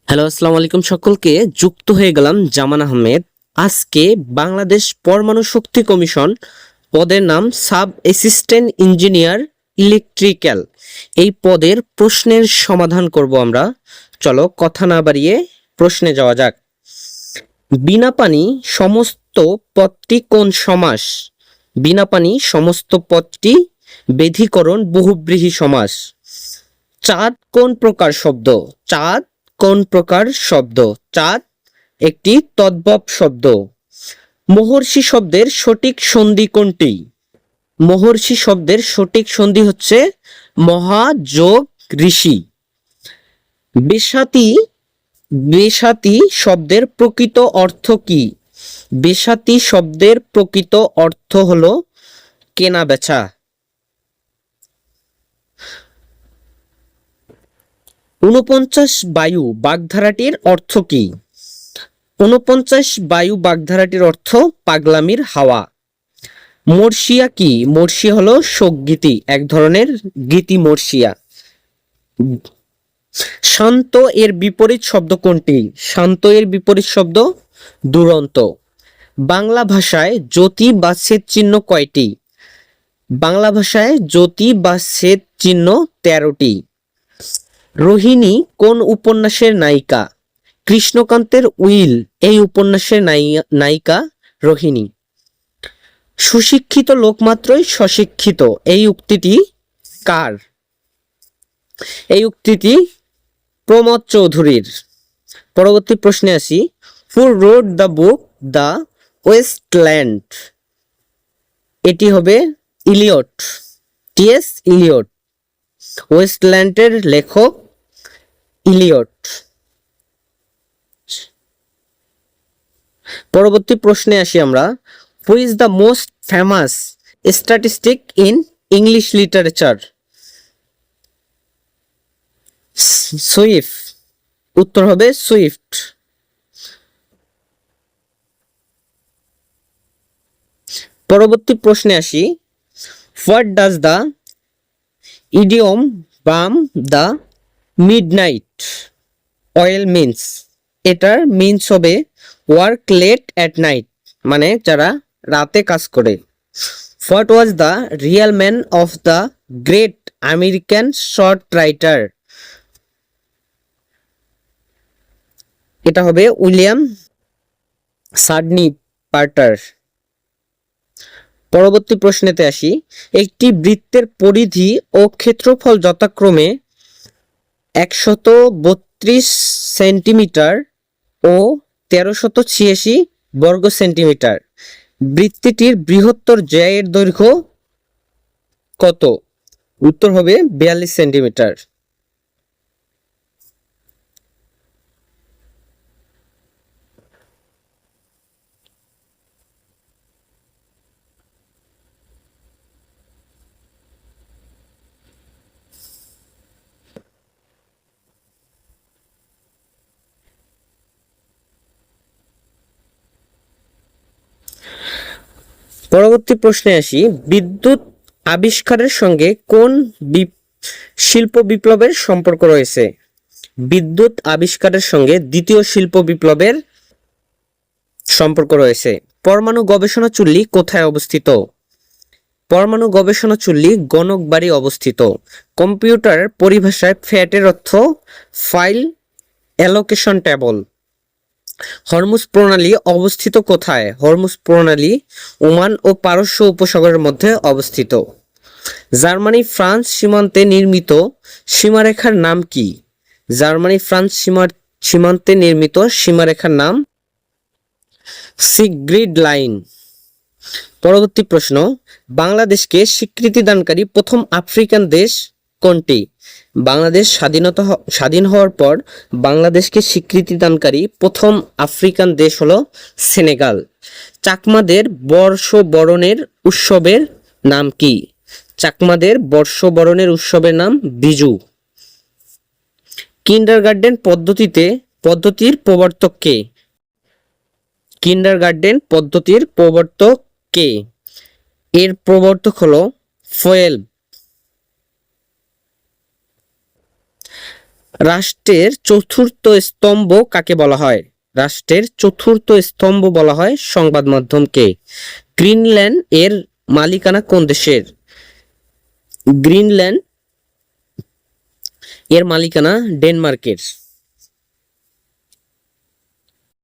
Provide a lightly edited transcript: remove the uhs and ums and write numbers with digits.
Hello, আসসালামু আলাইকুম সকলকে। যুক্ত হয়ে গেলাম জামান আহমেদ। আজকে বাংলাদেশ পরমাণু শক্তি কমিশন পদের নাম সাব অ্যাসিস্ট্যান্ট ইঞ্জিনিয়ার ইলেকট্রিক্যাল। এই পদের প্রশ্নের সমাধান করব আমরা। চলো কথা না বাড়িয়ে প্রশ্নে যাওয়া যাক। বিনা পানি সমস্ত পদটি কোন সমাস? বিনা পানি সমস্ত পদটি বেধিকরণ বহুব্রীহি সমাস। চাঁদ কোন প্রকার শব্দ? চাঁদ কোন প্রকার শব্দ? চাঁদ একটি তদ্ভব শব্দ। মহর্ষি শব্দের সঠিক সন্ধি কোনটি? মহর্ষি শব্দের সঠিক সন্ধি হচ্ছে মহাযোগ ঋষি। বেসাতি বেসাতি শব্দের প্রকৃত অর্থ কি? বেসাতি শব্দের প্রকৃত অর্থ হলো কেনা বেচা। ৪৯ বায়ু বাগধারাটির অর্থ কি? ৪৯ বায়ু বাগধারাটির অর্থ পাগলামির হাওয়া। মর্ষিয়া কি? মর্ষিয়া হলো শোকগীতি, এক ধরনের গীতি মর্ষিয়া। শান্ত এর বিপরীত শব্দ কোনটি? শান্ত এর বিপরীত শব্দ দুরন্ত। বাংলা ভাষায় জ্যোতি বা ছেদ চিহ্ন কয়টি? বাংলা ভাষায় জ্যোতি বা ছেদ চিহ্ন ১৩টি। রোহিণী কোন উপন্যাসের নায়িকা? কৃষ্ণকান্তের উইল এই উপন্যাসের নায়িকা রোহিণী। সুশিক্ষিত লোক মাত্রই স্বশিক্ষিত এই উক্তিটি কার? এই উক্তিটি প্রমোদ চৌধুরীর। পরবর্তী প্রশ্নে আসি। Who wrote the book the wasteland? এটি হবে ইলিয়ট, টি.এস. ইলিয়ট। ওয়েস্টল্যান্ডের লেখক ইলিয়ট। পরবর্তী প্রশ্নে আসি আমরা। Who is the most famous statistic in English literature? Swift. উত্তর হবে সুইফট। পরবর্তী প্রশ্নে আসি। হোয়াট ডাজ দ্য ইডিয়ম বাম দ্য মিডনাইট অয়েল মিন্স? এটার মিন্স হবে ওয়ার্ক লেট অ্যাট নাইট, মানে যারা রাতে কাজ করে। What was the real man of the great American short writer? এটা হবে উইলিয়াম সাডনি পার্টার। পরবর্তী প্রশ্নেতে আসি। একটি বৃত্তের পরিধি ও ক্ষেত্রফল যথাক্রমে ১৩২ সেন্টিমিটার ও ১৩৮৬ বর্গ সেন্টিমিটার। বৃত্তটির বৃহত্তর জ্যায়ের দৈর্ঘ্য কত? উত্তর হবে ৪২ সেন্টিমিটার। পরবর্তী প্রশ্নে আসি। বিদ্যুৎ আবিষ্কারের সঙ্গে কোন শিল্প বিপ্লবের সম্পর্ক রয়েছে? বিদ্যুৎ আবিষ্কারের সঙ্গে দ্বিতীয় শিল্প বিপ্লবের সম্পর্ক রয়েছে। পরমাণু গবেষণা চুল্লি কোথায় অবস্থিত? পরমাণু গবেষণা চুল্লি গণকবাড়ি অবস্থিত। কম্পিউটার পরিভাষায় ফ্যাটের অর্থ ফাইল অ্যালোকেশন টেবল। হরমুজ প্রণালী অবস্থিত কোথায়? হরমুজ প্রণালী ওমান ও পারস্য উপসাগরের মধ্যে অবস্থিত। জার্মানি ফ্রান্স সীমান্তে নির্মিত সীমারেখার নাম কি? জার্মানি ফ্রান্স সীমান্তে নির্মিত সীমারেখার নাম সিগগ্রিড লাইন। পরবর্তী প্রশ্ন। বাংলাদেশকে স্বীকৃতি দানকারী প্রথম আফ্রিকান দেশ কোনটি? বাংলাদেশ স্বাধীন হওয়ার পর বাংলাদেশকে স্বীকৃতি দানকারী প্রথম আফ্রিকান দেশ হলো সেনেগাল। চাকমাদের বর্ষবরণের উৎসবের নাম কি? চাকমাদের বর্ষবরণের উৎসবের নাম বিজু। কিন্ডারগার্টেন পদ্ধতির প্রবর্তক কে? কিন্ডারগার্টেন পদ্ধতির প্রবর্তক কে? এর প্রবর্তক হলো ফোয়েল। রাষ্ট্রের চতুর্থ স্তম্ভ কাকে বলা হয়? রাষ্ট্রের চতুর্থ স্তম্ভ বলা হয় সংবাদ মাধ্যমকে। গ্রিনল্যান্ড এর মালিকানা কোন দেশের? গ্রিনল্যান্ড এর মালিকানা ডেনমার্কের।